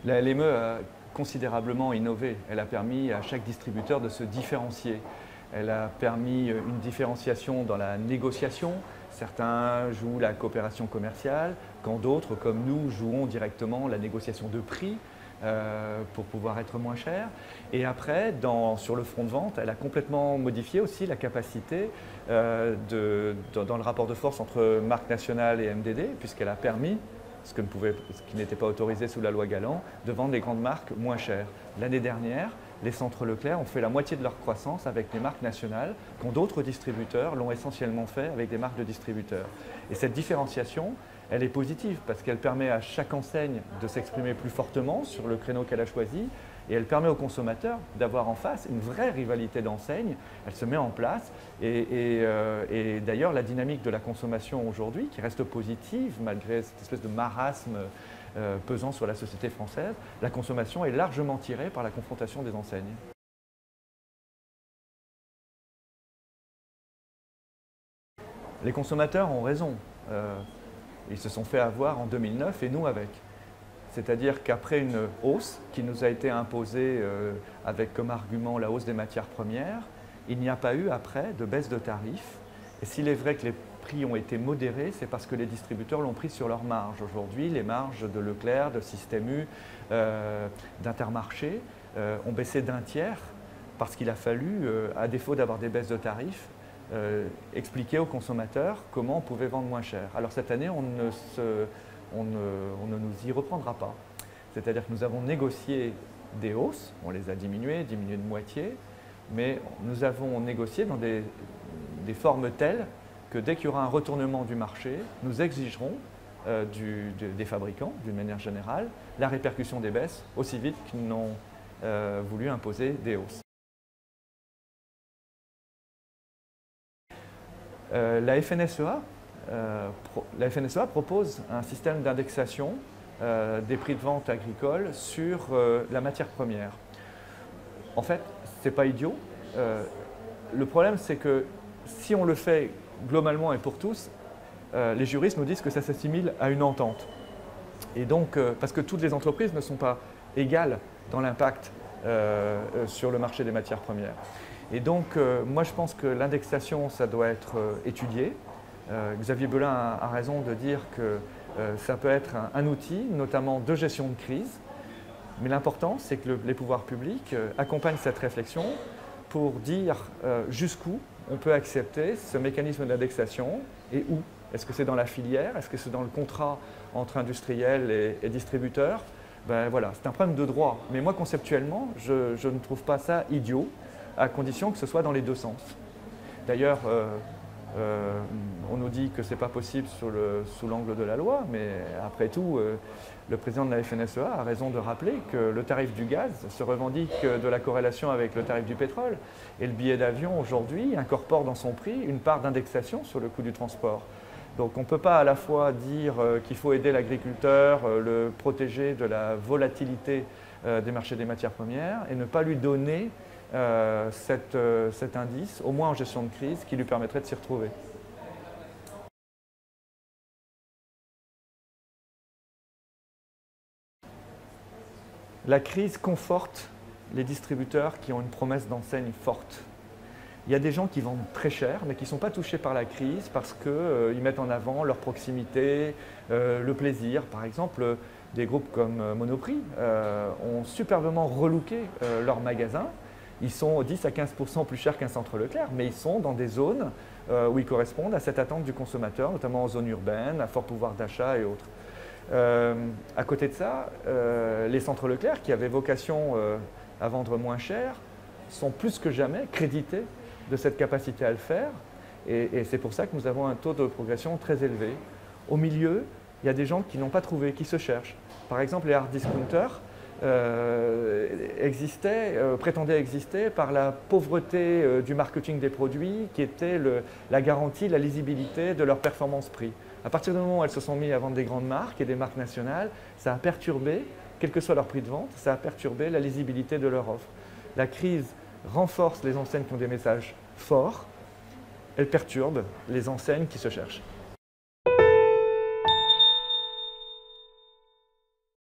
La LME a considérablement innové. Elle a permis à chaque distributeur de se différencier. Elle a permis une différenciation dans la négociation. Certains jouent la coopération commerciale, quand d'autres, comme nous, jouons directement la négociation de prix pour pouvoir être moins cher. Et après, sur le front de vente, elle a complètement modifié aussi la capacité dans le rapport de force entre marque nationale et MDD, puisqu'elle a permis ce qui n'était pas autorisé sous la loi Galland, de vendre les grandes marques moins chères. L'année dernière, les centres Leclerc ont fait la moitié de leur croissance avec les marques nationales, quand d'autres distributeurs l'ont essentiellement fait avec des marques de distributeurs. Et cette différenciation, elle est positive parce qu'elle permet à chaque enseigne de s'exprimer plus fortement sur le créneau qu'elle a choisi et elle permet aux consommateurs d'avoir en face une vraie rivalité d'enseignes. Elle se met en place et d'ailleurs la dynamique de la consommation aujourd'hui, qui reste positive malgré cette espèce de marasme pesant sur la société française, la consommation est largement tirée par la confrontation des enseignes. Les consommateurs ont raison. Ils se sont fait avoir en 2009 et nous avec. C'est-à-dire qu'après une hausse qui nous a été imposée avec comme argument la hausse des matières premières, il n'y a pas eu après de baisse de tarifs. Et s'il est vrai que les prix ont été modérés, c'est parce que les distributeurs l'ont pris sur leurs marges. Aujourd'hui, les marges de Leclerc, de Système U, d'Intermarché ont baissé d'un tiers parce qu'il a fallu, à défaut d'avoir des baisses de tarifs, expliquer aux consommateurs comment on pouvait vendre moins cher. Alors cette année, on ne nous y reprendra pas. C'est-à-dire que nous avons négocié des hausses, on les a diminuées de moitié, mais nous avons négocié dans des formes telles que dès qu'il y aura un retournement du marché, nous exigerons des fabricants, d'une manière générale, la répercussion des baisses aussi vite qu'ils n'ont voulu imposer des hausses. La FNSEA propose un système d'indexation des prix de vente agricoles sur la matière première. En fait, ce n'est pas idiot. Le problème, c'est que si on le fait globalement et pour tous, les juristes nous disent que ça s'assimile à une entente. Et donc, parce que toutes les entreprises ne sont pas égales dans l'impact sur le marché des matières premières. Et donc, moi, je pense que l'indexation, ça doit être étudié. Xavier Belin a raison de dire que ça peut être un outil, notamment de gestion de crise. Mais l'important, c'est que les pouvoirs publics accompagnent cette réflexion pour dire jusqu'où on peut accepter ce mécanisme d'indexation et où. Est-ce que c'est dans la filière? Est-ce que c'est dans le contrat entre industriels et distributeurs? Ben voilà, c'est un problème de droit. Mais moi, conceptuellement, je ne trouve pas ça idiot, à condition que ce soit dans les deux sens. D'ailleurs, on nous dit que ce n'est pas possible sous l'angle de la loi, mais après tout, le président de la FNSEA a raison de rappeler que le tarif du gaz se revendique de la corrélation avec le tarif du pétrole. Et le billet d'avion, aujourd'hui, incorpore dans son prix une part d'indexation sur le coût du transport. Donc on ne peut pas à la fois dire qu'il faut aider l'agriculteur, le protéger de la volatilité des marchés des matières premières et ne pas lui donner cet indice, au moins en gestion de crise, qui lui permettrait de s'y retrouver. La crise conforte les distributeurs qui ont une promesse d'enseigne forte. Il y a des gens qui vendent très cher, mais qui ne sont pas touchés par la crise parce qu'ils mettent en avant leur proximité, le plaisir. Par exemple, des groupes comme Monoprix ont superbement relooké leurs magasins. Ils sont 10 à 15% plus chers qu'un centre Leclerc, mais ils sont dans des zones où ils correspondent à cette attente du consommateur, notamment en zone urbaine, à fort pouvoir d'achat et autres. À côté de ça, les centres Leclerc, qui avaient vocation à vendre moins cher, sont plus que jamais crédités de cette capacité à le faire. Et c'est pour ça que nous avons un taux de progression très élevé. Au milieu, il y a des gens qui n'ont pas trouvé, qui se cherchent. Par exemple, les hard discounters prétendaient exister par la pauvreté du marketing des produits qui était la garantie, la lisibilité de leur performance prix. À partir du moment où elles se sont mises à vendre des grandes marques et des marques nationales, ça a perturbé, quel que soit leur prix de vente, ça a perturbé la lisibilité de leur offre. La crise renforce les enseignes qui ont des messages forts, elle perturbe les enseignes qui se cherchent.